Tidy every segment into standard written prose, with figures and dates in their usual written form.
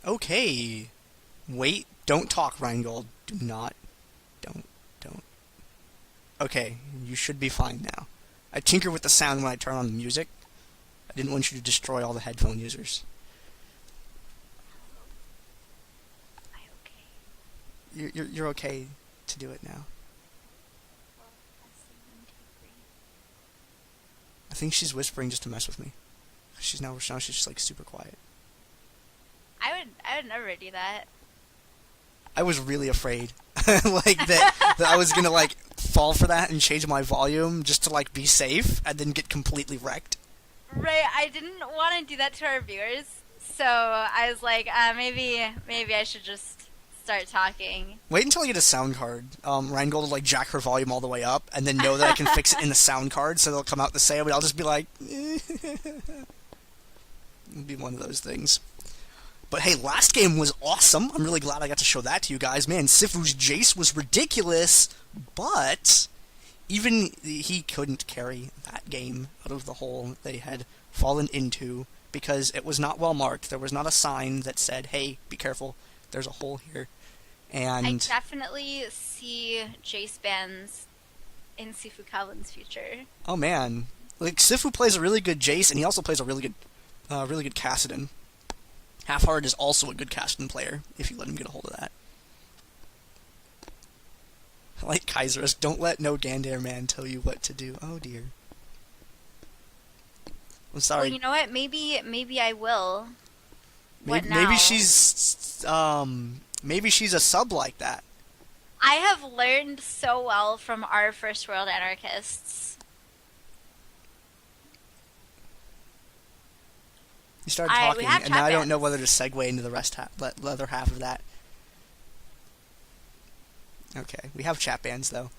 Okay. Wait, don't talk, Rheingold. Do not. Don't. Okay, you should be fine now. I tinker with the sound when I turn on the music. I didn't want you to destroy all the headphone users. Am I okay? You're okay to do it now. Well, testing 1, 2, 3. I think she's whispering just to mess with me. She's just like super quiet. I would never do that. I was really afraid, like that I was gonna like fall for that and change my volume just to like be safe and then get completely wrecked. Right, I didn't want to do that to our viewers, so I was like, maybe I should just start talking. Wait until I get a sound card. Rheingold will like jack her volume all the way up and then know that I can fix it in the sound card, so they'll come out the same. But I'll just be like, it'll be one of those things. But hey, last game was awesome. I'm really glad I got to show that to you guys. Man, Sifu's Jace was ridiculous, but even he couldn't carry that game out of the hole they had fallen into because it was not well marked. There was not a sign that said, hey, be careful, there's a hole here. And I definitely see Jace bans in Sifu Calvin's future. oh man, like Sifu plays a really good Jace, and he also plays a really good Kassadin. Half-Heart is also a good Kassadin player, if you let him get a hold of that. I like Kaiserus. Don't let no Gandair man tell you what to do. Oh dear. I'm sorry. Well, you know what? Maybe I will. What now? Maybe she's a sub like that. I have learned so well from our First World Anarchists. You started talking, and now I don't know whether to segue into the other half of that. Okay, we have chat bans though.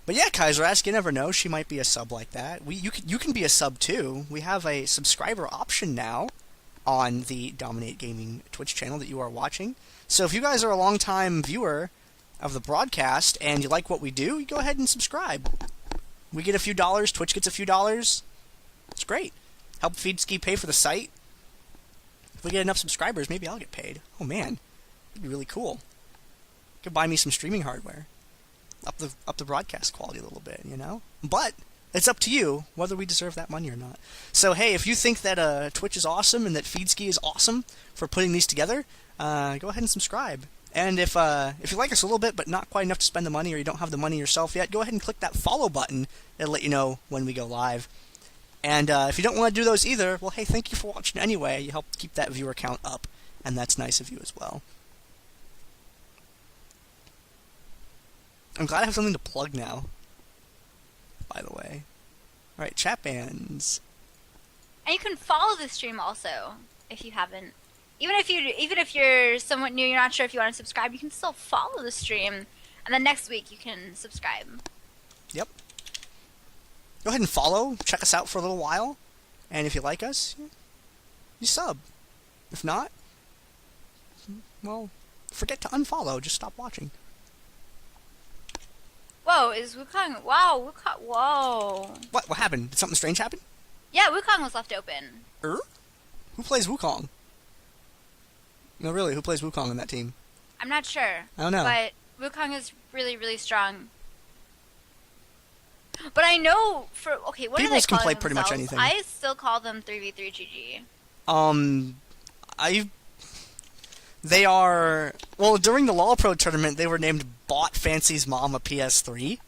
But yeah, Kaiser, you never know. She might be a sub like that. You can be a sub too. We have a subscriber option now on the Dominate Gaming Twitch channel that you are watching. So if you guys are a long-time viewer of the broadcast and you like what we do, you go ahead and subscribe. We get a few dollars. Twitch gets a few dollars. It's great. Help Feedski pay for the site. If we get enough subscribers, maybe I'll get paid. Oh man, that'd be really cool. Could buy me some streaming hardware. Up the broadcast quality a little bit, you know? But it's up to you whether we deserve that money or not. So hey, if you think that Twitch is awesome and that Feedski is awesome for putting these together, go ahead and subscribe. And if you like us a little bit but not quite enough to spend the money, or you don't have the money yourself yet, go ahead and click that follow button. It'll let you know when we go live. And if you don't want to do those either, well hey, thank you for watching anyway. You help keep that viewer count up, and that's nice of you as well. I'm glad I have something to plug now, by the way. Alright, chat bans. And you can follow the stream also, if you haven't. Even if you're somewhat new, you're not sure if you want to subscribe, you can still follow the stream, and then next week you can subscribe. Yep. Go ahead and follow, check us out for a little while, and if you like us, you sub. If not, well, forget to unfollow, just stop watching. Whoa, is Wukong... Wow, Wukong... Whoa. What happened? Did something strange happen? Yeah, Wukong was left open. Who plays Wukong? No, really, who plays Wukong on that team? I'm not sure. I don't know. But Wukong is really, really strong. But I know for... Okay, what Peoples are they can calling play pretty much themselves? anything. I still call them 3v3 GG. They are... Well, during the LoL Pro tournament, they were named Bought Fancy's Mom a PS3.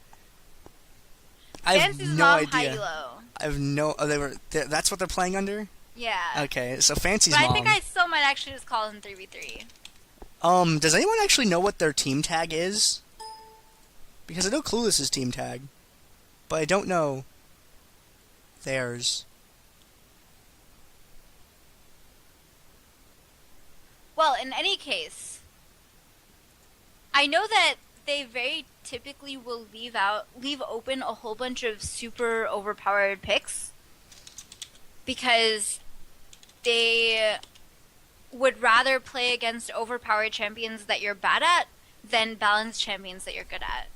I have Fancy's no Mom idea. Hilo. I have no... That's what they're playing under? Yeah. Okay, so Fancy's But Mom. I think I still might actually just call them 3v3. Does anyone actually know what their team tag is? Because I know Clueless' team tag, but I don't know theirs. Well, in any case, I know that they very typically will leave open a whole bunch of super overpowered picks because they would rather play against overpowered champions that you're bad at than balanced champions that you're good at.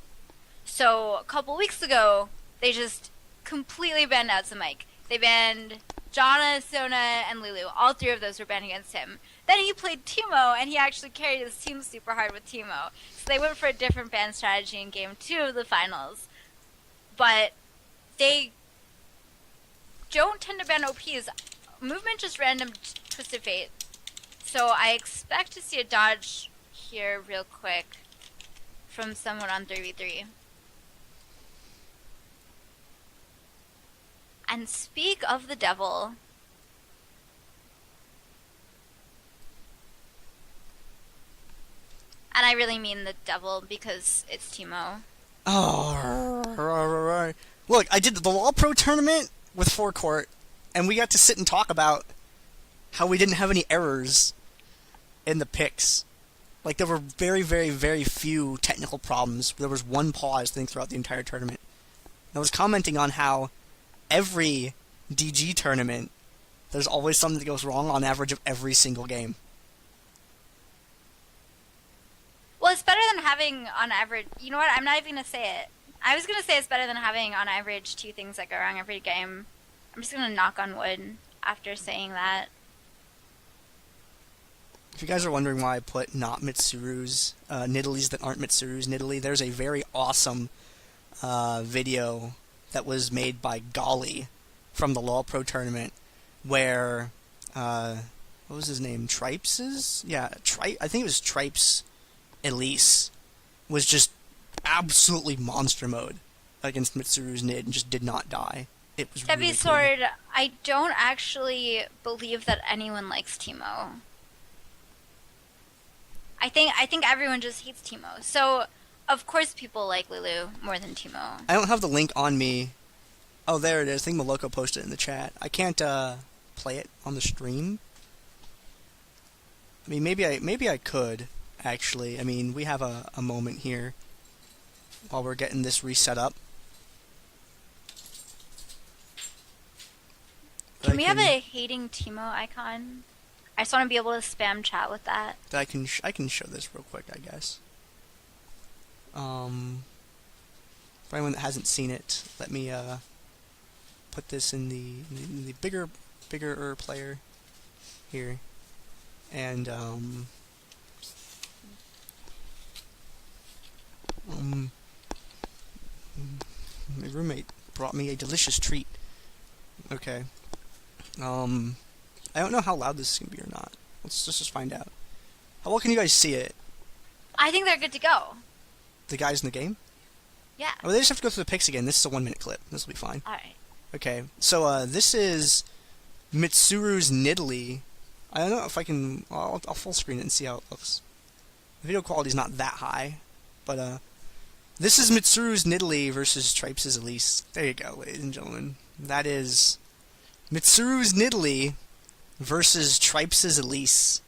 So a couple weeks ago, they just completely banned out some Mike. They banned Janna, Sona, and Lulu. All three of those were banned against him. Then he played Teemo, and he actually carried his team super hard with Teemo. So they went for a different ban strategy in Game 2 of the finals. But they don't tend to ban OPs. Movement just random Twisted Fate. So I expect to see a dodge here real quick from someone on 3v3. And speak of the devil. And I really mean the devil because it's Teemo. Oh, look, I did the LoL Pro tournament with Forecourt, and we got to sit and talk about how we didn't have any errors in the picks. Like, there were very, very, very few technical problems. There was one pause, I think, throughout the entire tournament. I was commenting on how every DG tournament, there's always something that goes wrong on average of every single game. Well, it's better than having on average... You know what? I'm not even going to say it. I was going to say it's better than having on average 2 things that go wrong every game. I'm just going to knock on wood after saying that. If you guys are wondering why I put not Mitsuru's Nidalees that aren't Mitsuru's Nidalee, there's a very awesome video that was made by Golly from the LoL Pro tournament where, what was his name? Tripes'? Yeah, I think it was Tripes' Elise was just absolutely monster mode against Mitsuru's Nid and just did not die. It was Heavy really Sword, cool. I don't actually believe that anyone likes Teemo. I think everyone just hates Teemo. So, of course people like Lulu more than Teemo. I don't have the link on me. Oh, there it is. I think Maloko posted it in the chat. I can't play it on the stream. I mean, maybe I could, actually. I mean, we have a moment here while we're getting this reset up. Can we have a hating Teemo icon? I just want to be able to spam chat with that. I can show this real quick, I guess. For anyone that hasn't seen it, let me put this in the bigger player here, and my roommate brought me a delicious treat. Okay. I don't know how loud this is gonna be or not. Let's just find out. How well can you guys see it? I think they're good to go. The guys in the game? Yeah. Oh, they just have to go through the picks again. This is a 1-minute clip. This will be fine. Alright. Okay, so this is Mitsuru's Nidalee. I don't know if I can... I'll full screen it and see how it looks. The video quality's not that high, but this is Mitsuru's Nidalee versus Tripes' Elise. There you go, ladies and gentlemen. That is Mitsuru's Nidalee versus Tripes' Elise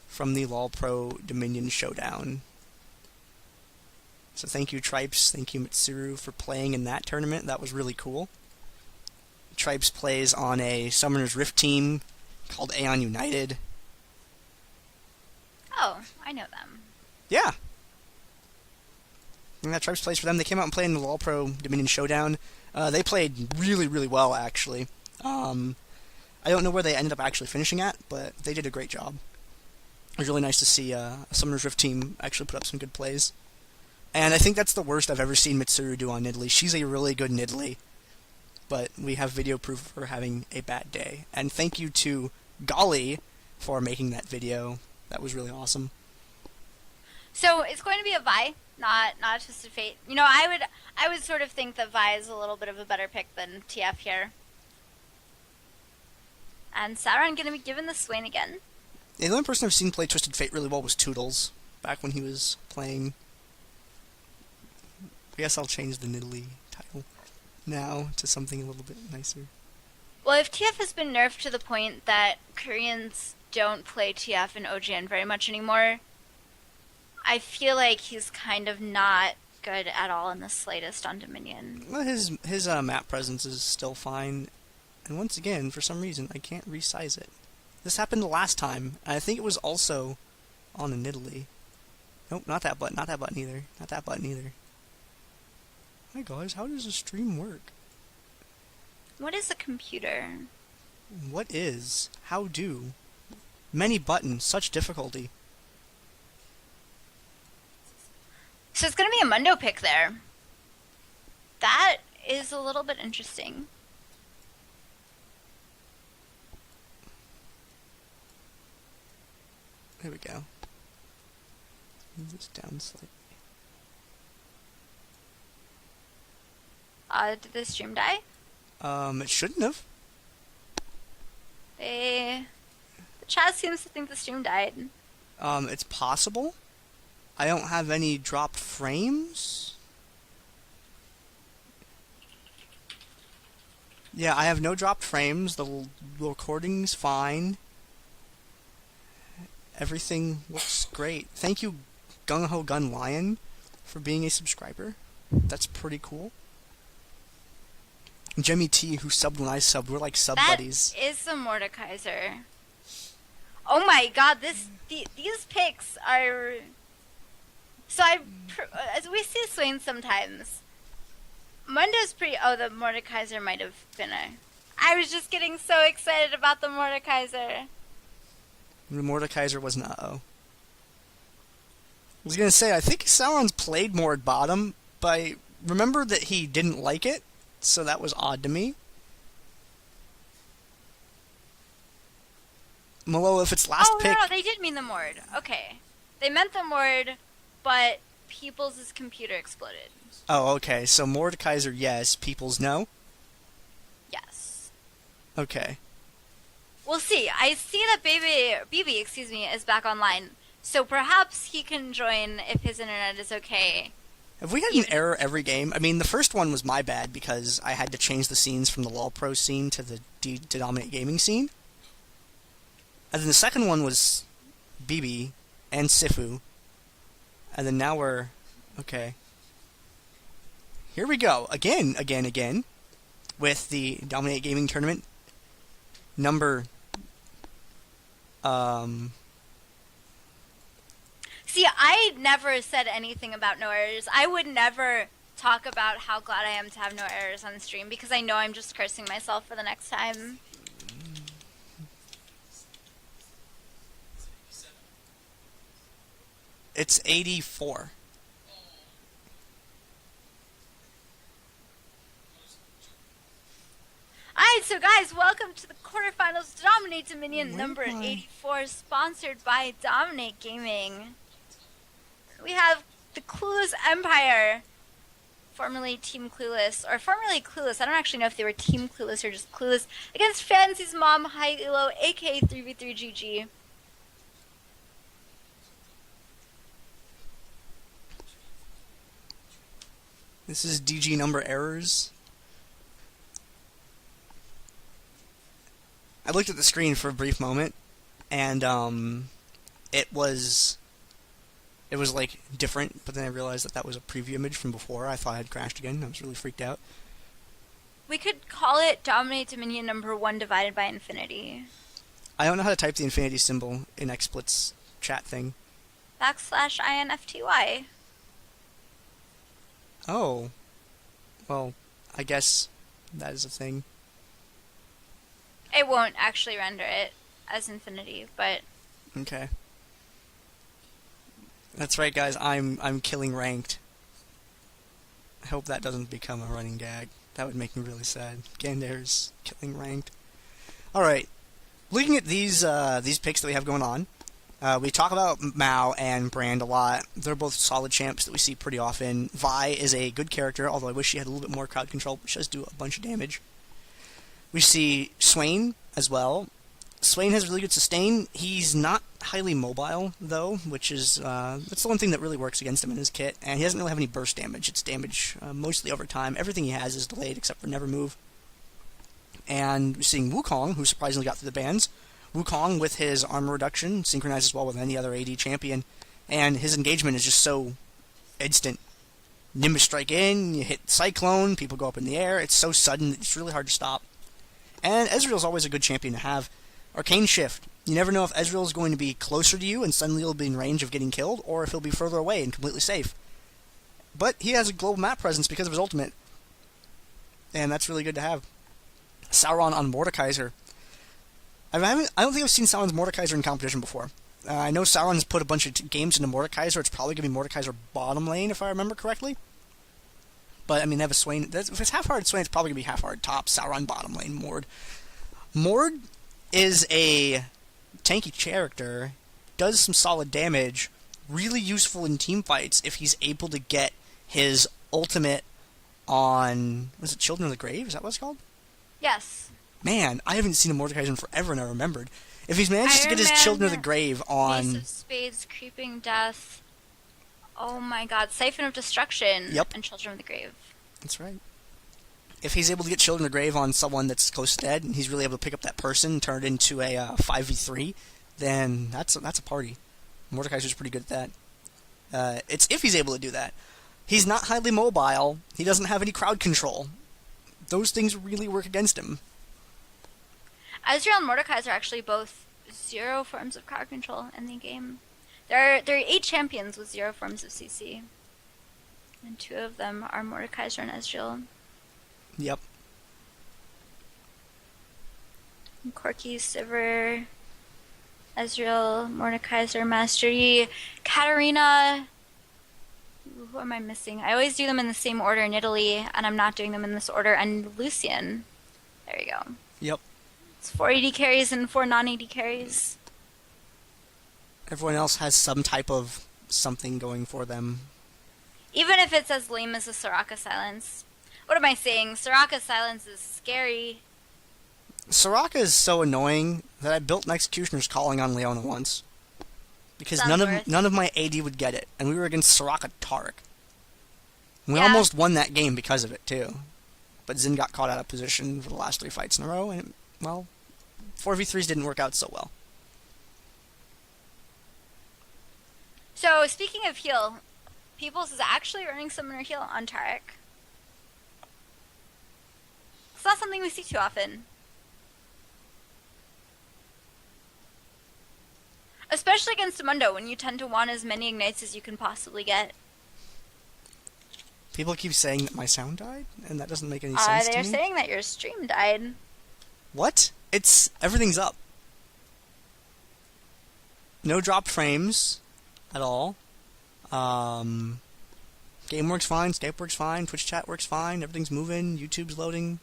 from the LoL Pro Dominion Showdown. So thank you, Tripes. Thank you, Mitsuru, for playing in that tournament. That was really cool. Tripes plays on a Summoner's Rift team called Aeon United. Oh, I know them. Yeah. And that Tripes plays for them. They came out and played in the LoL Pro Dominion Showdown. They played really, really well, actually. I don't know where they ended up actually finishing at, but they did a great job. It was really nice to see a Summoner's Rift team actually put up some good plays. And I think that's the worst I've ever seen Mitsuru do on Nidalee. She's a really good Nidalee, but we have video proof of her having a bad day. And thank you to Golly for making that video. That was really awesome. So it's going to be a Vi, not a Twisted Fate. You know, I would sort of think that Vi is a little bit of a better pick than TF here. And Sauron going to be given the Swain again. Yeah, the only person I've seen play Twisted Fate really well was Toodles, back when he was playing. I guess I'll change the Nidalee title now to something a little bit nicer. Well, if TF has been nerfed to the point that Koreans don't play TF in OGN very much anymore, I feel like he's kind of not good at all in the slightest on Dominion. Well, his map presence is still fine. And once again, for some reason, I can't resize it. This happened the last time, and I think it was also on a Nidalee. Nope, not that button either. Not that button either. Hi guys, how does a stream work? What is a computer? What is? How do? Many buttons, such difficulty. So it's going to be a Mundo pick there. That is a little bit interesting. There we go. Move this down slightly. Did the stream die? It shouldn't have. The chat seems to think the stream died. It's possible. I don't have any dropped frames. Yeah, I have no dropped frames. The recording's fine. Everything looks great. Thank you, Gung Ho Gun Lion, for being a subscriber. That's pretty cool. Jemmy T, who subbed when I subbed, we're like sub buddies. That is the Mordekaiser. Oh my god, these picks are... So as we see Swain sometimes. Mundo's pretty... Oh, the Mordekaiser might have been a... I was just getting so excited about the Mordekaiser. The Mordekaiser was an uh-oh. I was gonna say, I think Sauron's played more at bottom, but I remember that he didn't like it, so that was odd to me. Malo, if it's last pick... No, they did mean the Mord. Okay. They meant the Mord, but Peoples' computer exploded. Oh, okay. So Mordekaiser, yes. Peoples, no? Yes. Okay. We'll see. I see that BB, is back online. So perhaps he can join if his internet is okay. Have we had an error every game? I mean, the first one was my bad because I had to change the scenes from the LoL Pro scene to the to Dominate Gaming scene. And then the second one was BB and Sifu. And then now we're... Okay. Here we go. Again. With the Dominate Gaming Tournament. Number... See, I never said anything about no errors. I would never talk about how glad I am to have no errors on stream because I know I'm just cursing myself for the next time. It's 84. Alright, so guys, welcome to the quarterfinals DominateDominion number 84, sponsored by Dominate Gaming. We have the Clueless Empire, formerly Team Clueless, or formerly Clueless. I don't actually know if they were Team Clueless or just Clueless, against Fancy's mom, Hilo, aka 3v3GG. This is DG number errors. I looked at the screen for a brief moment, and it was like different, but then I realized that was a preview image from before. I thought I had crashed again. I was really freaked out. We could call it DominateDominion number 1 divided by infinity. I don't know how to type the infinity symbol in XSplit's chat thing. \INFTY. Oh. Well, I guess that is a thing. It won't actually render it as infinity, but... Okay. That's right, guys. I'm killing ranked. I hope that doesn't become a running gag. That would make me really sad. Gandair's killing ranked. Alright. Looking at these picks that we have going on, we talk about Mao and Brand a lot. They're both solid champs that we see pretty often. Vi is a good character, although I wish she had a little bit more crowd control, but she does do a bunch of damage. We see Swain as well. Swain has really good sustain. He's not highly mobile, though, which is that's the one thing that really works against him in his kit. And he doesn't really have any burst damage. It's damage mostly over time. Everything he has is delayed except for Never Move. And we're seeing Wukong, who surprisingly got through the bans. Wukong, with his armor reduction, synchronizes well with any other AD champion. And his engagement is just so instant. Nimbus strike in, you hit Cyclone, people go up in the air. It's so sudden that it's really hard to stop. And Ezreal's always a good champion to have. Arcane Shift. You never know if Ezreal's going to be closer to you and suddenly he'll be in range of getting killed, or if he'll be further away and completely safe. But he has a global map presence because of his ultimate. And that's really good to have. Sauron on Mordekaiser. I don't think I've seen Sauron's Mordekaiser in competition before. I know Sauron's put a bunch of games into Mordekaiser. It's probably going to be Mordekaiser bottom lane, if I remember correctly. But, I mean, they have a Swain. If it's half-hard Swain, it's probably going to be half-hard top, Sauron bottom lane, Mord. Mord is a tanky character, does some solid damage, really useful in team fights if he's able to get his ultimate on... Was it Children of the Grave? Is that what it's called? Yes. Man, I haven't seen a Mordekaiser in forever, and I remembered. If he's managed to get his Children of the Grave on... Ace of Spades, Creeping Death... Oh my god, Siphon of Destruction. Yep. And Children of the Grave. That's right. If he's able to get Children of the Grave on someone that's close to dead, and he's really able to pick up that person and turn it into a 5v3, then that's a party. Mordekaiser's pretty good at that. It's if he's able to do that. He's not highly mobile. He doesn't have any crowd control. Those things really work against him. Azrael and Mordekaiser are actually both 0 forms of crowd control in the game. There are 8 champions with 0 forms of CC. And 2 of them are Mordekaiser and Ezreal. Yep. And Corki, Sivir, Ezreal, Mordekaiser, Master Yi, Katarina. Who am I missing? I always do them in the same order in Italy, and I'm not doing them in this order. And Lucian. There you go. Yep. It's 4 AD carries and 4 non-AD carries. Everyone else has some type of something going for them. Even if it's as lame as a Soraka Silence. What am I saying? Soraka Silence is scary. Soraka is so annoying that I built an Executioner's Calling on Leona once. Because none of my AD would get it, and we were against Soraka Taric. We almost won that game because of it, too. But Xin got caught out of position for the last 3 fights in a row, and, well, 4v3s didn't work out so well. So, speaking of heal, Peoples is actually running Summoner Heal on Taric. It's not something we see too often. Especially against Mundo, when you tend to want as many ignites as you can possibly get. People keep saying that my sound died, and that doesn't make any sense to me. They're saying that your stream died. What? Everything's up. No dropped frames at all. Game works fine, Skype works fine, Twitch chat works fine, everything's moving, YouTube's loading.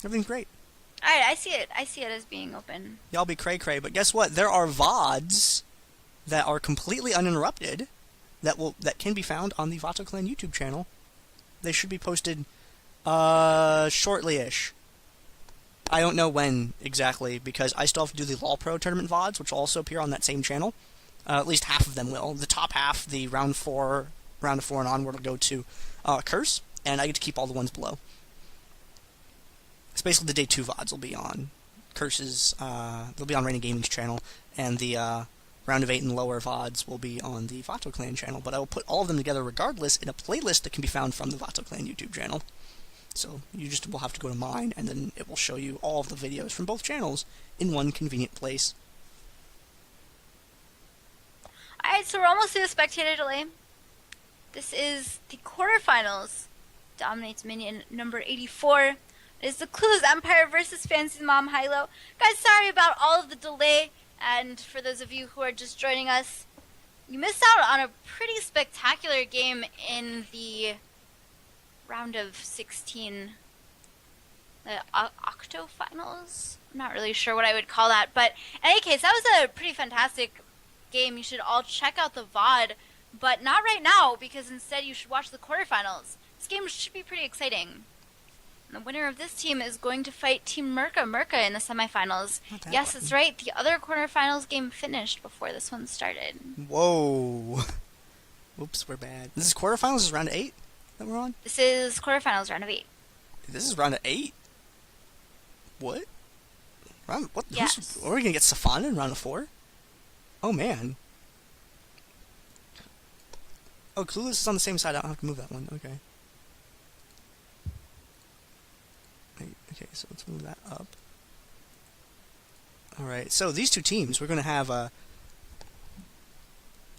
Everything's great. Alright, I see it. I see it as being open. Y'all be cray-cray, but guess what? There are VODs that are completely uninterrupted that can be found on the Vato Clan YouTube channel. They should be posted shortly-ish. I don't know when exactly, because I still have to do the LoL Pro tournament VODs, which will also appear on that same channel. At least half of them will. The top half, the round of 4 and onward, will go to Curse, and I get to keep all the ones below. It's basically the day 2 VODs will be on Curse's, they'll be on Reigning Gaming's channel, and the round of 8 and lower VODs will be on the Vato Clan channel, but I will put all of them together regardless in a playlist that can be found from the Vato Clan YouTube channel. So you just will have to go to mine, and then it will show you all of the videos from both channels in one convenient place. Alright, so we're almost to the spectator delay. This is the quarterfinals. DominateDominion number 84. It is the Clueless Empire versus Fancy's Mom Hilo. Guys, sorry about all of the delay, and for those of you who are just joining us, you missed out on a pretty spectacular game in the round of 16, the octo-finals? I'm not really sure what I would call that, but in any case, that was a pretty fantastic game. You should all check out the VOD, but not right now, because instead you should watch the quarterfinals. This game should be pretty exciting. And the winner of this team is going to fight Team Merca in the semifinals. Yes, that's right. The other quarterfinals game finished before this one started. Whoa. Whoops, we're bad. This is quarterfinals? This is round of 8 that we're on? This is quarterfinals, round of 8. This is round of 8? What? What? Yes. Are we going to get Safana in round of 4? Oh, man. Oh, Clueless is on the same side. I don't have to move that one. Okay. Okay, so let's move that up. Alright, so these two teams, we're going to have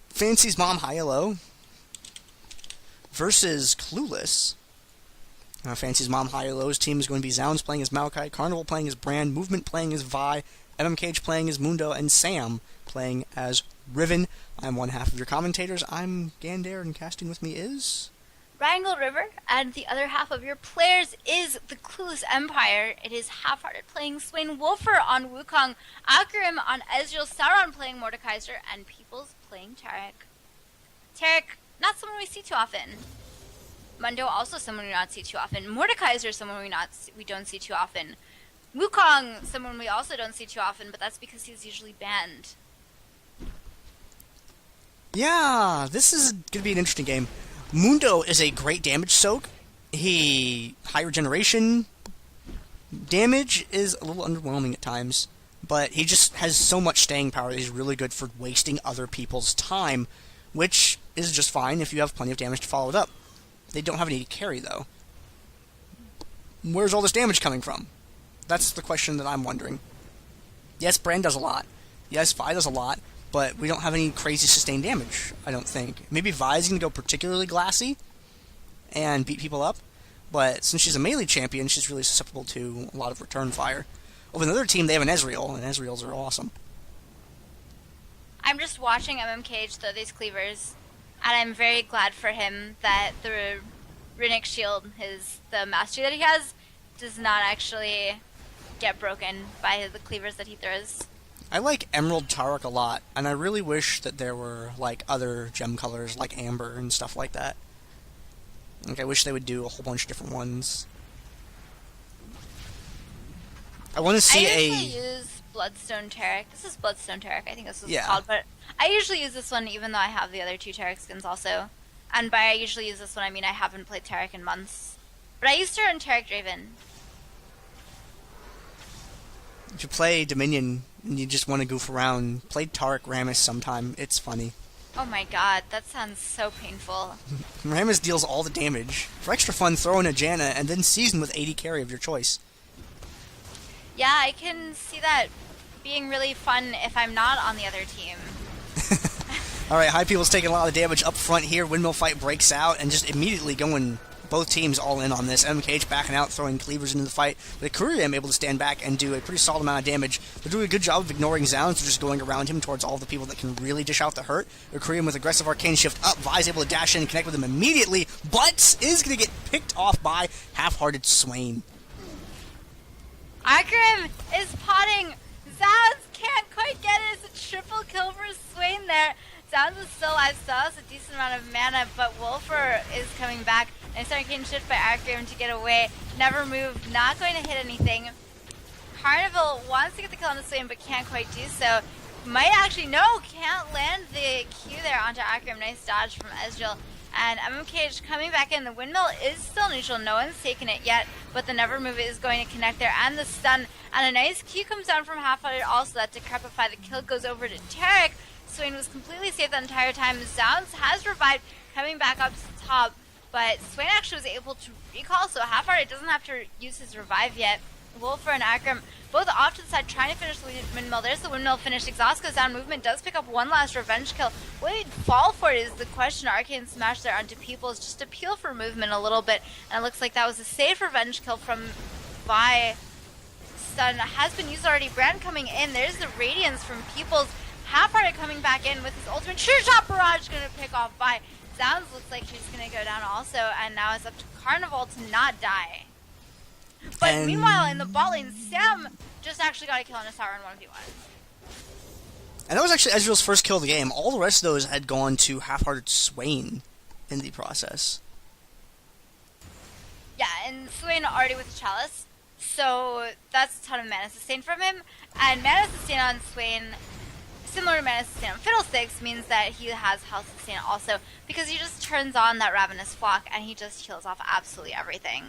Fancy's Mom Hilo versus Clueless. Fancy's Mom High or Low's team is going to be Zounds playing as Maokai, Carnival playing as Brand, Movement playing as Vi, MMKH playing as Mundo, and Sam playing as Riven. I'm one half of your commentators. I'm Gandair, and casting with me is... RheingoldRiver, and the other half of your players is the Clueless Empire. It is Half-Hearted playing Swain Wolfer on Wukong, Akrim on Ezreal, Sauron playing Mordekaiser, and Peoples playing Tarek. Tarek, not someone we see too often. Mundo, also someone we not see too often. Mordekaiser, someone we don't see too often. Wukong, someone we also don't see too often, but that's because he's usually banned. Yeah, this is going to be an interesting game. Mundo is a great damage soak. High regeneration damage is a little underwhelming at times, but he just has so much staying power that he's really good for wasting other people's time, which is just fine if you have plenty of damage to follow it up. They don't have any carry, though. Where's all this damage coming from? That's the question that I'm wondering. Yes, Brand does a lot. Yes, Vi does a lot, but we don't have any crazy sustained damage, I don't think. Maybe Vi's going to go particularly glassy and beat people up, but since she's a melee champion, she's really susceptible to a lot of return fire. Over another team, they have an Ezreal, and Ezreals are awesome. I'm just watching MMKH throw these cleavers, and I'm very glad for him that the Runic Shield, the mastery that he has, does not actually get broken by the cleavers that he throws. I like Emerald Tarek a lot, and I really wish that there were like other gem colors like Amber and stuff like that. Like, I wish they would do a whole bunch of different ones. I want to see I usually use Bloodstone Tarek. This is Bloodstone Tarek, I think this is called, but I usually use this one even though I have the other two Tarek skins also. And by I usually use this one, I mean I haven't played Tarek in months. But I used to run Tarek Draven. If you play Dominion and you just want to goof around, play Tarek Rammus sometime. It's funny. Oh my god, that sounds so painful. Rammus deals all the damage. For extra fun, throw in a Janna and then season with 80 carry of your choice. Yeah, I can see that being really fun if I'm not on the other team. Alright, High People's taking a lot of damage up front here. Windmill fight breaks out and just immediately going both teams all in on this. MKH backing out, throwing cleavers into the fight. But Kuriam able to stand back and do a pretty solid amount of damage. They're doing a good job of ignoring Zounds, just going around him towards all the people that can really dish out the hurt. Kuriam with aggressive arcane shift up. Vi's able to dash in and connect with him immediately, but is going to get picked off by Half-Hearted Swain. Akrim is potting. Zounds can't quite get it. It's a triple kill for Swain there. Zounds is still alive, still has a decent amount of mana, but Wolfer is coming back. Nice arcane shift by Akrim to get away. Never move, not going to hit anything. Carnival wants to get the kill on the Swain, but can't quite do so. Might actually, no, can't land the Q there onto Akrim. Nice dodge from Ezreal. And MMKH coming back in. The windmill is still neutral. No one's taken it yet, but the never move is going to connect there. And the stun. And a nice Q comes down from Half-Hearted also. That Decrepify. The kill goes over to Tarek. Swain was completely safe the entire time. Zounds has revived, coming back up to the top. But Swain actually was able to recall, so Half-Hearted doesn't have to use his revive yet. Wolfer and Akram both off to the side trying to finish the windmill. There's the windmill finish. Exhaust goes down. Movement does pick up one last revenge kill. Will he fall for it is the question. Arcane smash there onto Peoples. Just appeal for movement a little bit. And it looks like that was a safe revenge kill from Vi. Stun has been used already. Brand coming in. There's the Radiance from Peoples. Half-Hearted coming back in with his ultimate. Sure shot barrage going to pick off Vi. Sounds looks like he's going to go down also. And now it's up to Carnival to not die. But meanwhile, in the bot lane, Sam just actually got a kill on a Sauron 1v1. And that was actually Ezreal's first kill of the game. All the rest of those had gone to Half-Hearted Swain in the process. Yeah, and Swain already with the Chalice, so that's a ton of mana sustain from him. And mana sustain on Swain, similar to mana sustain on Fiddlesticks, means that he has health sustain also, because he just turns on that Ravenous Flock and he just heals off absolutely everything.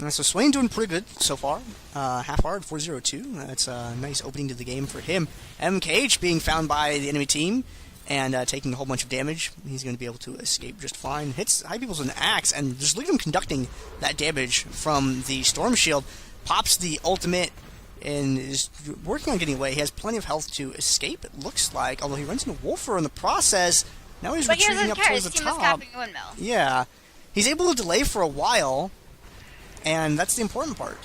So Swain doing pretty good so far. Half-Hard 4-0-2. That's a nice opening to the game for him. MKH being found by the enemy team and taking a whole bunch of damage. He's going to be able to escape just fine. Hits High People's with an axe, and just look at him conducting that damage from the Storm Shield. Pops the ultimate and is working on getting away. He has plenty of health to escape, it looks like, although he runs into Wolfer in the process. Now he's retreating up towards the top. Is windmill. Yeah. He's able to delay for a while, and that's the important part.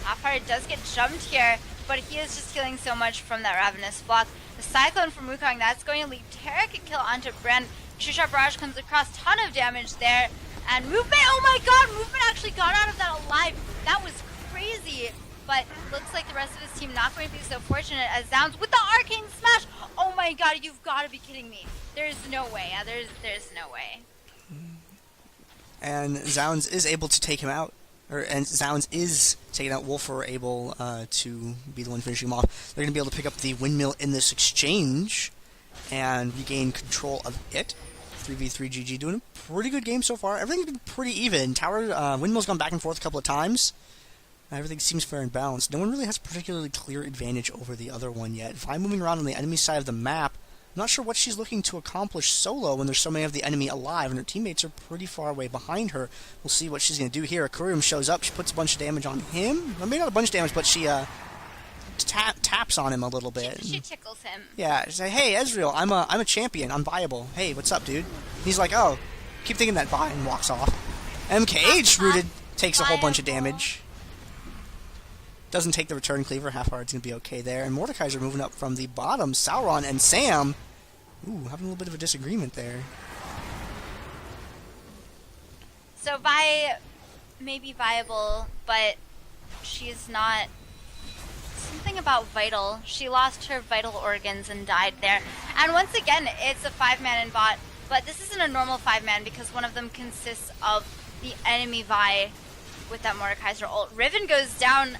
Halfheart does get jumped here, but he is just healing so much from that Ravenous block. The Cyclone from Wukong, that's going to lead Tarek a kill onto Brand. Two-Shot Barrage comes across, ton of damage there. And Movement, oh my god, Movement actually got out of that alive. That was crazy. But looks like the rest of his team not going to be so fortunate as Zounds with the Arcane Smash. Oh my god, you've got to be kidding me. There's no way. There's no way. And Zounds is able to take him out. And Zounds is taking out. Wolf are able to be the one finishing him off. They're going to be able to pick up the windmill in this exchange and regain control of it. 3v3 GG, doing a pretty good game so far. Everything's been pretty even. Tower windmill's gone back and forth a couple of times. Everything seems fair and balanced. No one really has a particularly clear advantage over the other one yet. Vi moving around on the enemy side of the map. I'm not sure what she's looking to accomplish solo when there's so many of the enemy alive, and her teammates are pretty far away behind her. We'll see what she's going to do here. Akurium shows up. She puts a bunch of damage on him. Well, maybe not a bunch of damage, but she taps on him a little bit. She tickles him. Yeah, she's like, hey, Ezreal, I'm a champion. I'm viable. Hey, what's up, dude? And he's like, oh, keep thinking that bye, and walks off. MKH rooted takes a whole bunch of damage. Doesn't take the return cleaver. Halfheart's going to be okay there. And Mordekaiser moving up from the bottom. Sauron and Sam, ooh, having a little bit of a disagreement there. So Vi may be viable, but she's not. Something about vital. She lost her vital organs and died there. And once again, it's a 5-man in bot, but this isn't a normal 5-man because one of them consists of the enemy Vi with that Mordekaiser ult. Riven goes down.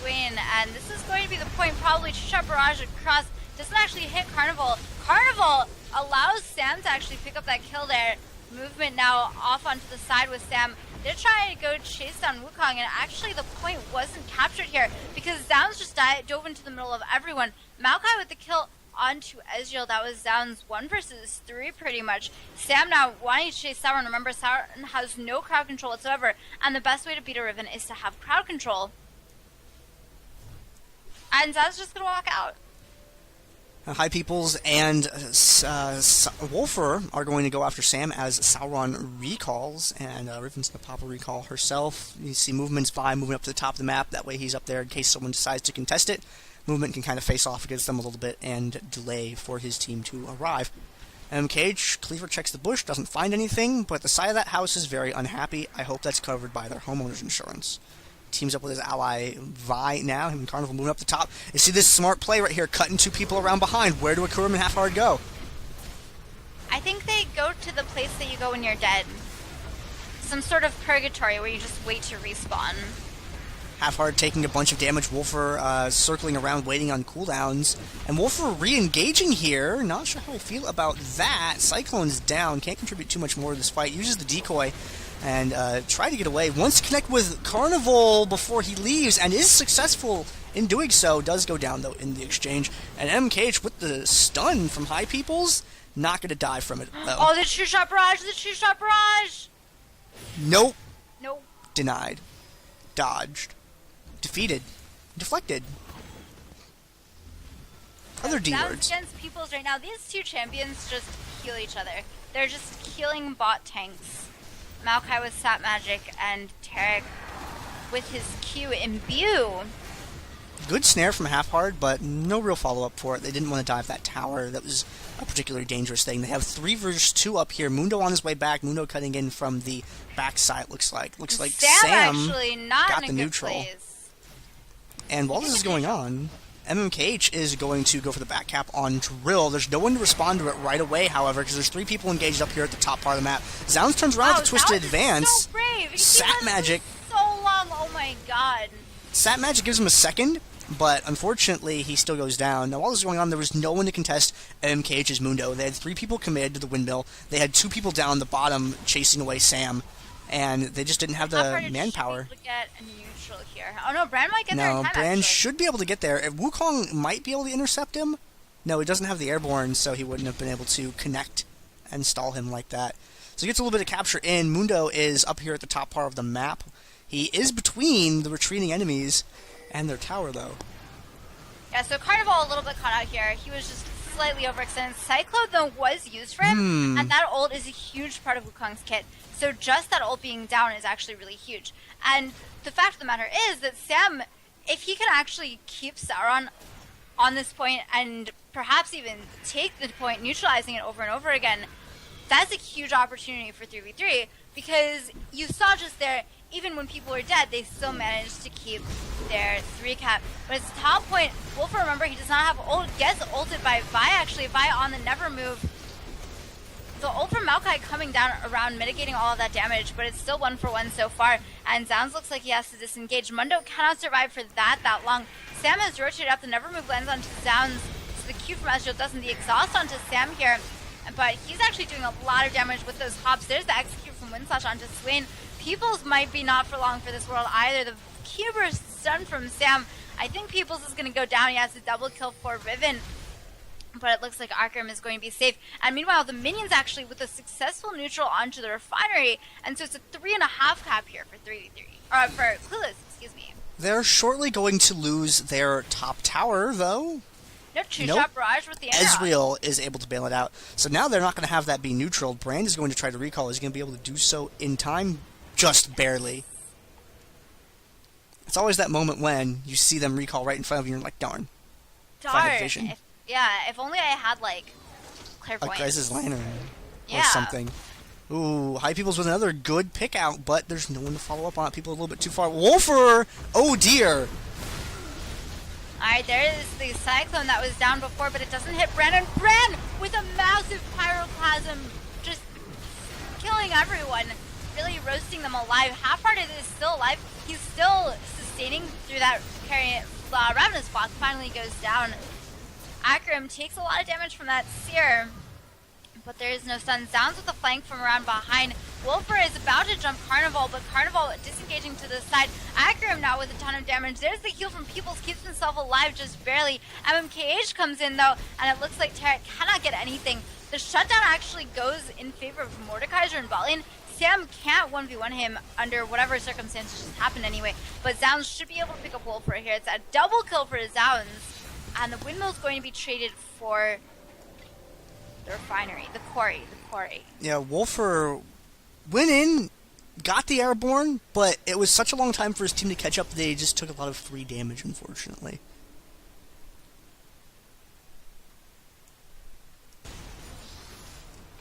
And this is going to be the point, probably. Two-Shot Barrage across, doesn't actually hit Carnival. Carnival allows Sam to actually pick up that kill there. Movement now off onto the side with Sam. They're trying to go chase down Wukong, and actually the point wasn't captured here because Zounds just dove into the middle of everyone. Maokai with the kill onto Ezreal. That was Zounds 1 versus 3 pretty much. Sam now wanting to chase Sauron. Remember, Sauron has no crowd control whatsoever, and the best way to beat a Riven is to have crowd control. And Zaz's just going to walk out. High Peoples and Wolfer are going to go after Sam as Sauron recalls, and Riven's going to pop a recall herself. You see Movement's Vi moving up to the top of the map. That way he's up there in case someone decides to contest it. Movement can kind of face off against them a little bit and delay for his team to arrive. MKH, Cleaver checks the bush, doesn't find anything, but the side of that house is very unhappy. I hope that's covered by their homeowner's insurance. Teams up with his ally Vi now. Him and Carnival moving up the top. You see this smart play right here, cutting 2 people around behind. Where do Akurum and Halfheart go? I think they go to the place that you go when you're dead. Some sort of purgatory where you just wait to respawn. Halfheart taking a bunch of damage. Wolfer circling around, waiting on cooldowns. And Wolfer re-engaging here. Not sure how I feel about that. Cyclone's down. Can't contribute too much more to this fight. Uses the decoy and try to get away. Wants to connect with Carnival before he leaves, and is successful in doing so. Does go down, though, in the exchange. And MKH with the stun from High Peoples, not going to die from it, though. Oh, the two-shot barrage! The two-shot barrage! Nope. Nope. Denied. Dodged. Defeated. Deflected. Other D words. Against Peoples right now, these two champions just heal each other. They're just killing bot tanks. Maokai with Sap Magic and Tarek with his Q Imbue. Good snare from Halfheart, but no real follow-up for it. They didn't want to dive that tower. That was a particularly dangerous thing. They have 3 versus 2 up here. Mundo on his way back. Mundo cutting in from the backside, looks like. Looks like Sam actually not got in the a good neutral. place. And while this is going on, MMKH is going to go for the back cap on Drill. There's no one to respond to it right away, however, because there's 3 people engaged up here at the top part of the map. Zounds turns around with Twisted Advance. So brave. Sap Magic. So long. Oh my god. Sap Magic gives him a second, but unfortunately he still goes down. Now while this was going on, there was no one to contest MMKH's Mundo. They had 3 people committed to the windmill. They had 2 people down the bottom chasing away Sam, and they just didn't have the manpower. To get a neutral here. Oh no, Brand might get there in time. No, Brand actually should be able to get there. If Wukong might be able to intercept him. No, he doesn't have the airborne, so he wouldn't have been able to connect and stall him like that. So he gets a little bit of capture in. Mundo is up here at the top part of the map. He is between the retreating enemies and their tower, though. Yeah, so Carnival a little bit caught out here. He was just slightly overextended. Cyclone, though, was used for him, and that ult is a huge part of Wukong's kit. So just that ult being down is actually really huge. And the fact of the matter is that Sam, if he can actually keep Sauron on this point and perhaps even take the point, neutralizing it over and over again, that's a huge opportunity for 3v3, because you saw just there, even when people were dead, they still managed to keep their 3-cap. But his top point, Wolfer, remember, he does not have ult, gets ulted by Vi, actually. Vi on the never move. The ult from Maokai coming down around, mitigating all of that damage, but it's still 1-for-1 so far, and Zounds looks like he has to disengage. Mundo cannot survive for that long. Sam has rotated up, the never move lands onto Zounds, so the Q from Ezreal doesn't, the exhaust onto Sam here, but he's actually doing a lot of damage with those hops. There's the execute from Windslash onto Swain. Peoples might be not for long for this world either. The Q-burst stun from Sam. I think Peoples is going to go down. He has a double kill for Riven, but it looks like Arkham is going to be safe. And meanwhile, the minions actually with a successful neutral onto the refinery, and so it's a 3.5 cap here for 3v3, or for Clueless, excuse me. They're shortly going to lose their top tower, though. No true shot barrage with the Ezreal is able to bail it out. So now they're not going to have that be neutral. Brand is going to try to recall. Is he going to be able to do so in time? Just barely. It's always that moment when you see them recall right in front of you and you're like, darn. If I had vision. If only I had, like, clairvoyance. A Guy's lantern or something. Ooh, High People's with another good pick out, but there's no one to follow up on it. People are a little bit too far. Wolfer! Oh dear! Alright, there is the Cyclone that was down before, but it doesn't hit Brandon. Bran with a massive pyroclasm, just killing everyone, really roasting them alive. Half-Hearted is still alive. He's still sustaining through that carry. Ravenous Flock finally goes down. Akram takes a lot of damage from that Seer, but there is no stun. Zounds with the flank from around behind. Wolfer is about to jump Carnival, but Carnival disengaging to the side. Akram now with a ton of damage. There's the heal from Peoples, keeps himself alive just barely. MMKH comes in though, and it looks like Tarek cannot get anything. The shutdown actually goes in favor of Mordekaiser and Botlane. Sam can't 1v1 him under whatever circumstances just happened anyway, but Zounds should be able to pick up Wolfer here. It's a double kill for Zounds, and the windmill is going to be traded for the refinery, the quarry. Yeah, Wolfer went in, got the airborne, but it was such a long time for his team to catch up that they just took a lot of free damage, unfortunately.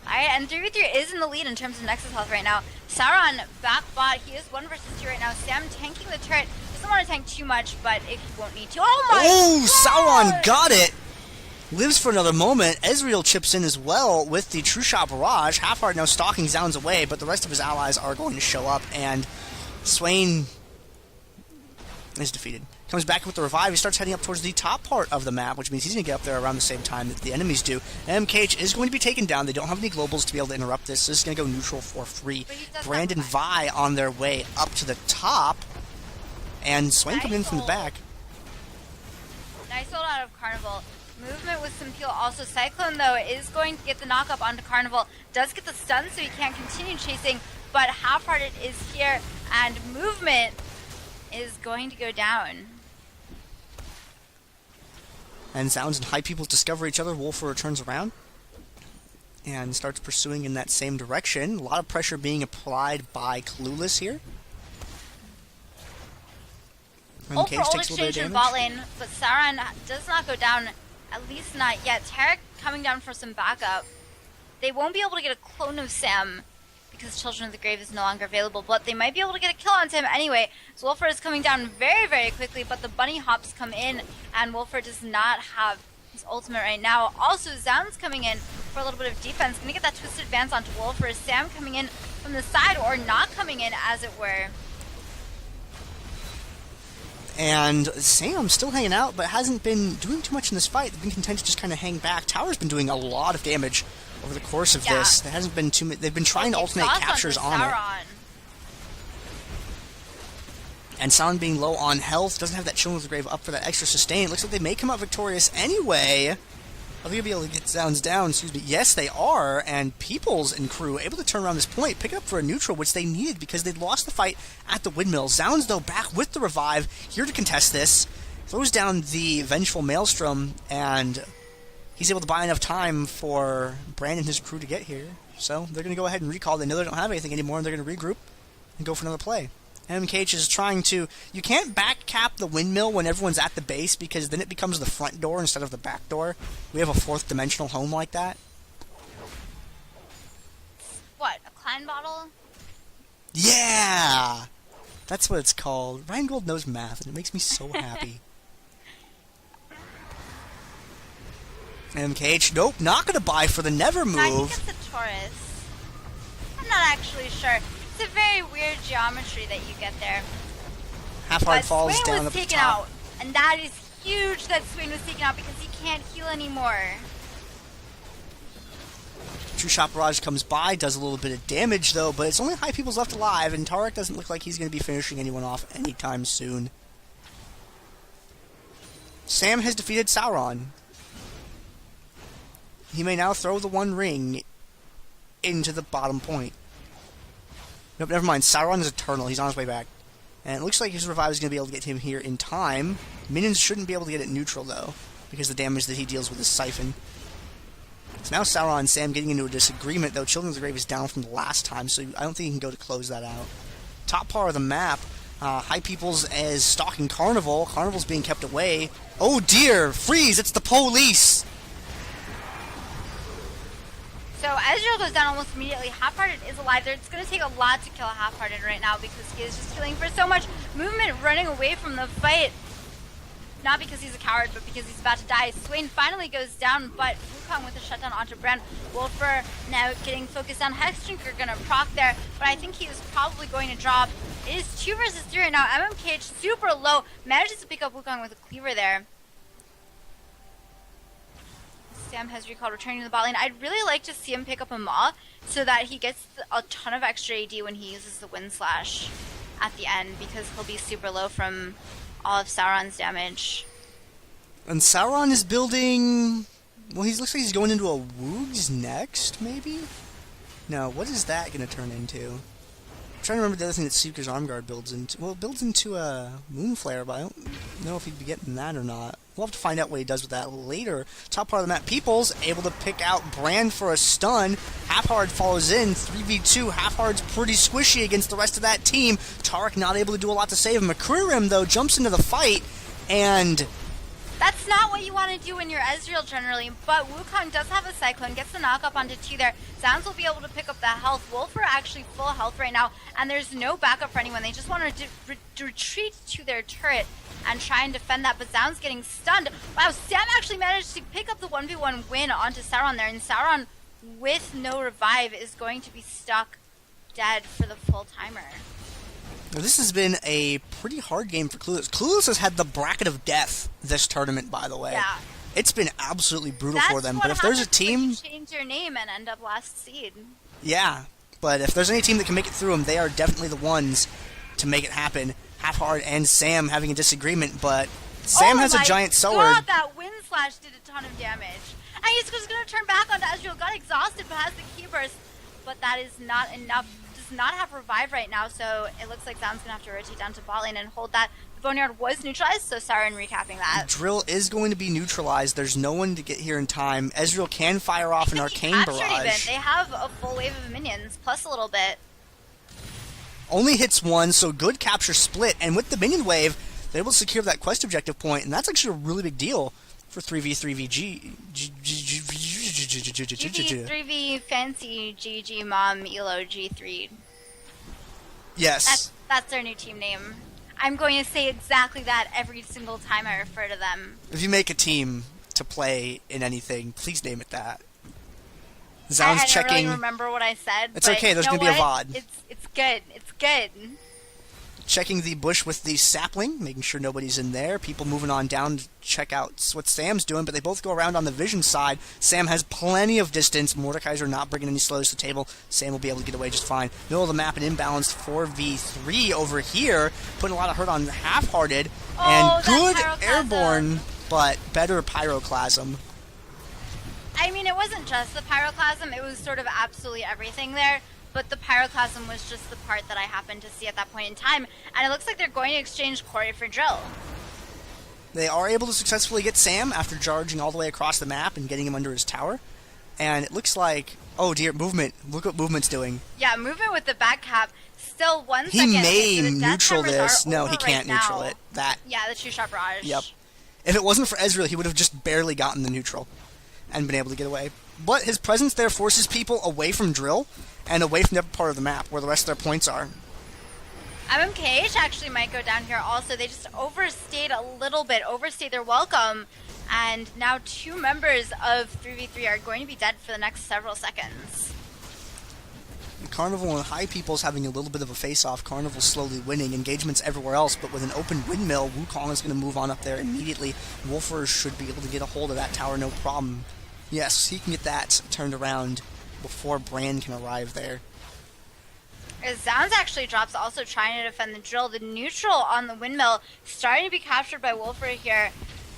Alright, and 3v3 is in the lead in terms of Nexus health right now. Sauron back bot, he is 1 versus 2 right now. Sam tanking the turret, doesn't want to tank too much, but if he won't need to. Oh my god! Sauron got it! Lives for another moment. Ezreal chips in as well with the True Shot Barrage. Half-Heart now stalking Zounds away, but the rest of his allies are going to show up, and Swain is defeated. Comes back with the revive. He starts heading up towards the top part of the map, which means he's going to get up there around the same time that the enemies do. MKH is going to be taken down. They don't have any globals to be able to interrupt this, so this is going to go neutral for free. Brandon Vi on their way up to the top, and Swain coming in from the back. Nice hold out of Carnival. Movement with some peel also. Cyclone, though, is going to get the knock-up onto Carnival. Does get the stun, so he can't continue chasing, but Half-Hearted is here, and movement is going to go down. And Zounds and High Peoples discover each other. Wolfer turns around and starts pursuing in that same direction. A lot of pressure being applied by Clueless here. Ult for ult exchange in bot lane, but Sauron does not go down, at least not yet. Tarek coming down for some backup. They won't be able to get a clone of Sam because Children of the Grave is no longer available, but they might be able to get a kill on him anyway. So Wolfer is coming down very, very quickly, but the bunny hops come in, and Wolfer does not have his ultimate right now. Also, Zounds coming in for a little bit of defense. Gonna get that twisted advance onto Wolfer. Sam coming in from the side, or not coming in, as it were. And Sam still hanging out, but hasn't been doing too much in this fight. They've been content to just kind of hang back. Tower's been doing a lot of damage over the course of this. There hasn't been too much. They've been trying to alternate captures on it. And Sauron being low on health, doesn't have that Children of the Grave up for that extra sustain. It looks like they may come out victorious anyway. Are they going to be able to get Zounds down? Excuse me. Yes, they are. And Peoples and crew able to turn around this point, pick it up for a neutral, which they needed because they'd lost the fight at the windmill. Zounds, though, back with the revive, here to contest this. Throws down the Vengeful Maelstrom, and he's able to buy enough time for Brand and his crew to get here. So they're going to go ahead and recall. They know they don't have anything anymore, and they're going to regroup and go for another play. MKH is trying to... You can't back cap the windmill when everyone's at the base, because then it becomes the front door instead of the back door. We have a fourth dimensional home like that. What, a Klein bottle? Yeah! That's what it's called. Rheingold knows math, and it makes me so happy. MKH, nope, not going to buy for the never move. I think it's a Taurus. I'm not actually sure. It's a very weird geometry that you get there. Half-hard falls Swain down was at the taken top. out, and that is huge that Swain was taken out because he can't heal anymore. True Shot Barrage comes by, does a little bit of damage though, but it's only High People's left alive, and Tarek doesn't look like he's going to be finishing anyone off anytime soon. Sam has defeated Sauron. He may now throw the One Ring into the bottom point. Nope, never mind. Sauron is eternal. He's on his way back. And it looks like his revive is going to be able to get him here in time. Minions shouldn't be able to get it neutral, though, because the damage that he deals with is Siphon. So now Sauron and Sam getting into a disagreement, though Children of the Grave is down from the last time, so I don't think he can go to close that out. Top part of the map, High People's as stalking Carnival. Carnival's being kept away. Oh dear! Freeze! It's the police! So Ezreal goes down almost immediately. Half-Hearted is alive there. It's going to take a lot to kill Half-Hearted right now because he is just healing for so much movement, running away from the fight. Not because he's a coward, but because he's about to die. Swain finally goes down, but Wukong with a shutdown onto Brand. Wolfer now getting focused on Hexdrinker, going to proc there, but I think he is probably going to drop. It is 2 versus 3 right now. MMKH super low, manages to pick up Wukong with a cleaver there. Sam has recalled returning to the bot lane. I'd really like to see him pick up a Maw so that he gets a ton of extra AD when he uses the Wind Slash at the end, because he'll be super low from all of Sauron's damage. And Sauron is building... Well, he looks like he's going into a Woogs next, maybe? No, what is that going to turn into? I'm trying to remember the other thing that Seeker's Armguard builds into. Well, it builds into a Moonflare, but I don't know if he'd be getting that or not. We'll have to find out what he does with that later. Top part of the map, Peoples able to pick out Brand for a stun. Half-Hard follows in, 3v2. Half-Hard's pretty squishy against the rest of that team. Tarek not able to do a lot to save him. McCreerim, though, jumps into the fight, and... That's not what you want to do when you're Ezreal generally, but Wukong does have a Cyclone, gets the knock up onto 2 there. Sounds will be able to pick up the health. Wolf are actually full health right now, and there's no backup for anyone. They just want to retreat to their turret and try and defend that, but Sound's getting stunned. Wow, Sam actually managed to pick up the 1v1 win onto Sauron there, and Sauron, with no revive, is going to be stuck dead for the full timer. Now, this has been a pretty hard game for Clueless. Clueless has had the bracket of death this tournament, by the way. Yeah. It's been absolutely brutal for them. But if there's a team... When you change your name and end up last seed. Yeah, but if there's any team that can make it through them, they are definitely the ones to make it happen. Half-Hard and Sam having a disagreement, but Sam has a giant sword. God, that Wind Slash did a ton of damage. And he's just going to turn back onto Ezreal. Got exhausted, but has the key burst. But that is not enough. Does not have revive right now, so it looks like Sam's going to have to rotate down to bot lane and hold that. The Boneyard was neutralized, so Sauron recapping that. Drill is going to be neutralized. There's no one to get here in time. Ezreal can fire off an Arcane Barrage. Even. They have a full wave of minions, plus a little bit. Only hits one, so good capture split, and with the minion wave, they're able to secure that quest objective point, and that's actually a really big deal for 3v3vg. 3v fancy GG mom elo G3. Yes. That's their new team name. I'm going to say exactly that every single time I refer to them. If you make a team to play in anything, please name it that. Zound's checking. I don't really remember what I said. It's okay, there's going to be a VOD. It's good. It's good. Checking the bush with the sapling, making sure nobody's in there. People moving on down to check out what Sam's doing, but they both go around on the vision side. Sam has plenty of distance. Mordekaiser not bringing any slows to the table. Sam will be able to get away just fine. Middle of the map, an imbalanced 4v3 over here, putting a lot of hurt on Half-Hearted. And good airborne, but better Pyroclasm. I mean, it wasn't just the Pyroclasm, it was sort of absolutely everything there. But the Pyroclasm was just the part that I happened to see at that point in time. And it looks like they're going to exchange Quarry for Drill. They are able to successfully get Sam after charging all the way across the map and getting him under his tower. And it looks like, oh dear, movement. Look what movement's doing. Yeah, movement with the back cap. Still 1 second. He may So the death neutral timers this. are No, over he can't right neutral now. it. That. Yeah, the two-shot barrage. Yep. If it wasn't for Ezreal, he would have just barely gotten the neutral and been able to get away. But his presence there forces people away from Drill and away from the upper part of the map where the rest of their points are. MMKH actually might go down here also. They just overstayed a little bit, overstayed their welcome, and now 2 members of 3v3 are going to be dead for the next several seconds. Carnival and High People's having a little bit of a face-off. Carnival's slowly winning. Engagements everywhere else, but with an open windmill, Wukong is going to move on up there immediately. Wolfer should be able to get a hold of that tower, no problem. Yes, he can get that turned around before Brand can arrive there. Zounds actually drops, also trying to defend the drill. The neutral on the windmill starting to be captured by Wolfer here,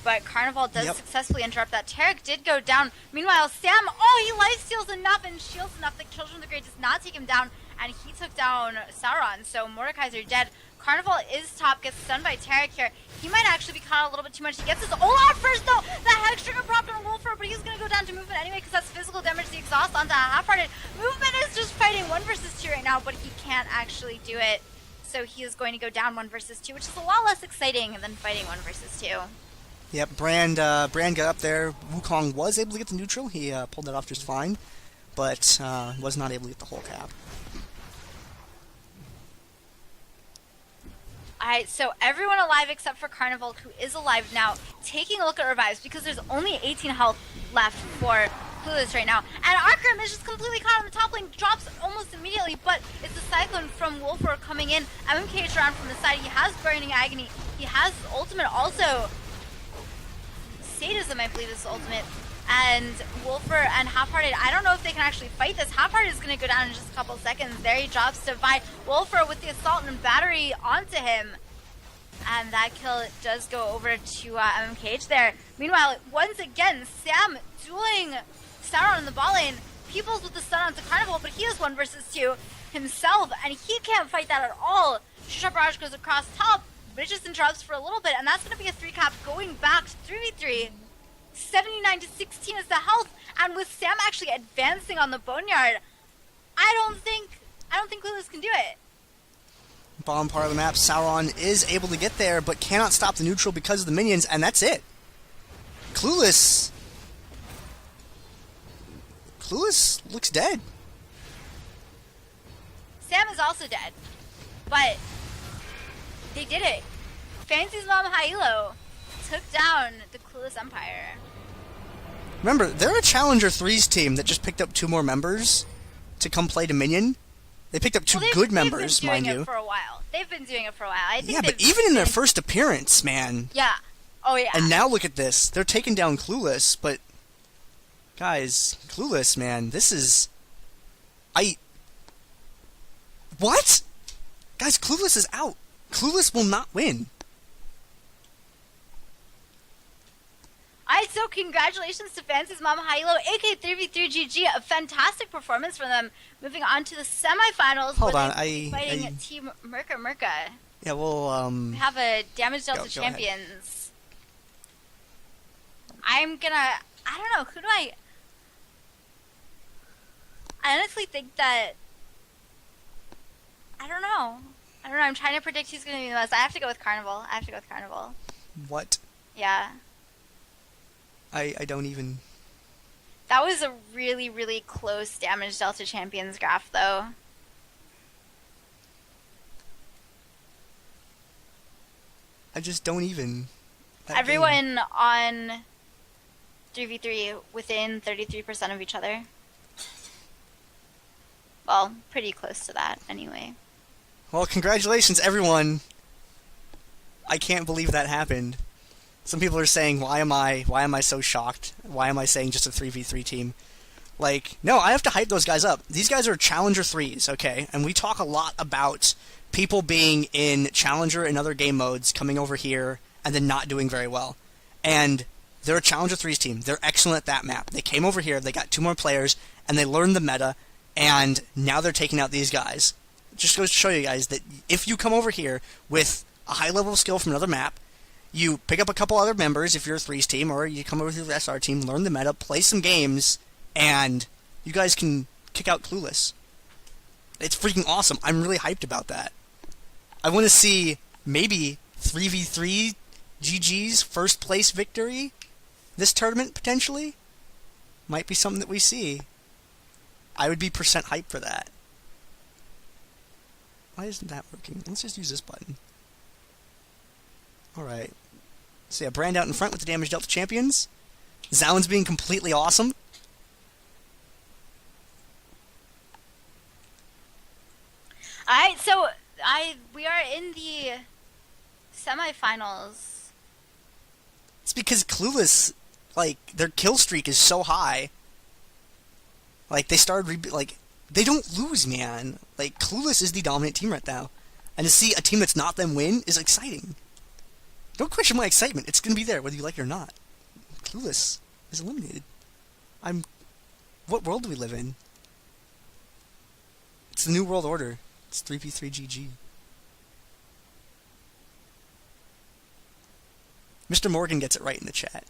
but Carnival does successfully interrupt that. Tarek did go down. Meanwhile, Sam, he lifesteals enough and shields enough that Children of the Great does not take him down, and he took down Sauron, so Mordekaiser dead. Carnival is top, gets stunned by Tarek here. He might actually be caught a little bit too much. He gets his ult out first, though. The Hex Trigger propped on Wolfer, but he's going to go down to movement anyway because that's physical damage. The exhaust onto Half-Hearted. Movement is just fighting 1 versus 2 right now, but he can't actually do it. So he is going to go down 1 versus 2, which is a lot less exciting than fighting 1 versus 2. Yep, Brand got up there. Wukong was able to get the neutral. He pulled that off just fine, but was not able to get the whole cap. Alright, so everyone alive except for Carnival, who is alive now, taking a look at revives because there's only 18 health left for Clueless right now. And Arkham is just completely caught on the top lane, drops almost immediately, but it's the Cyclone from Wolfer coming in. MMKH around from the side, he has Burning Agony, he has ultimate also. Sadism, I believe, is ultimate. And Wolfer and Half-Hearted, I don't know if they can actually fight this. Half-Hearted is going to go down in just a couple seconds. There he drops to fight Wolfer with the Assault and Battery onto him. And that kill does go over to MMKH there. Meanwhile, once again, Sam dueling Sauron in the bot lane. Peoples with the stun onto Carnival, but he is 1 versus 2 himself, and he can't fight that at all. Shusha Barrage goes across top, but it just interrupts for a little bit, and that's going to be a 3 cap going back to 3v3. 79 to 16 is the health, and with Sam actually advancing on the Boneyard, I don't think Clueless can do it. Bottom part of the map, Sauron is able to get there, but cannot stop the neutral because of the minions, and that's it. Clueless looks dead. Sam is also dead, but they did it. Fancy's mom Hilo took down the Clueless Empire. Remember, they're a Challenger 3's team that just picked up 2 more members to come play Dominion. They picked up 2 good members, mind you. They've been doing it for a while. They've been doing it for a while. I think yeah, but even in their first appearance, man. Yeah. Oh, yeah. And now look at this. They're taking down Clueless, but... Guys, Clueless, man, this is... What? Guys, Clueless is out. Clueless will not win. Alright, so congratulations to Fancy's mom Hilo, AK3v3GG. A fantastic performance from them. Moving on to the semifinals. Hold on, fighting Team Merca. Yeah, well, We have a Damage Delta champions. I'm gonna... I don't know, who do I honestly think that... I don't know. I'm trying to predict who's gonna be the most. I have to go with Carnival. What? Yeah. I don't even... That was a really, really close Damage Delta Champions graph, though. I just don't even... Everyone on 3v3 within 33% of each other. Well, pretty close to that, anyway. Well, congratulations, everyone. I can't believe that happened. Some people are saying, why am I so shocked? Why am I saying just a 3v3 team? Like, no, I have to hype those guys up. These guys are Challenger 3s, okay? And we talk a lot about people being in Challenger and other game modes, coming over here, and then not doing very well. And they're a Challenger 3s team. They're excellent at that map. They came over here, they got 2 more players, and they learned the meta, and now they're taking out these guys. It just goes to show you guys that if you come over here with a high level of skill from another map, You pick up a couple other members if you're a threes team, or you come over to the SR team, learn the meta, play some games, and you guys can kick out Clueless. It's freaking awesome. I'm really hyped about that. I want to see maybe 3v3 GG's first place victory this tournament, potentially. Might be something that we see. I would be percent hyped for that. Why isn't that working? Let's just use this button. Alright. So yeah, Brand out in front with the damage dealt to champions. Zoun's being completely awesome. Alright, so we are in the semifinals. It's because Clueless, like, their kill streak is so high. Like, they started, they don't lose, man. Like, Clueless is the dominant team right now. And to see a team that's not them win is exciting. Don't question my excitement. It's going to be there, whether you like it or not. Clueless is eliminated. What world do we live in? It's the New World Order. It's 3v3 GG. Mr. Morgan gets it right in the chat.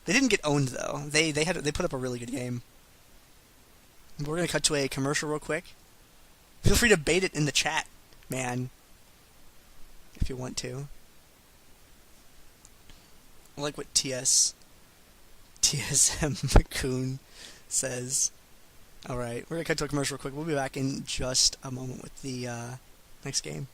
They didn't get owned, though. They put up a really good game. We're going to cut to a commercial real quick. Feel free to bait it in the chat, man. If you want to. I like what TSM McCoon says. Alright, we're going to cut to a commercial real quick. We'll be back in just a moment with the next game.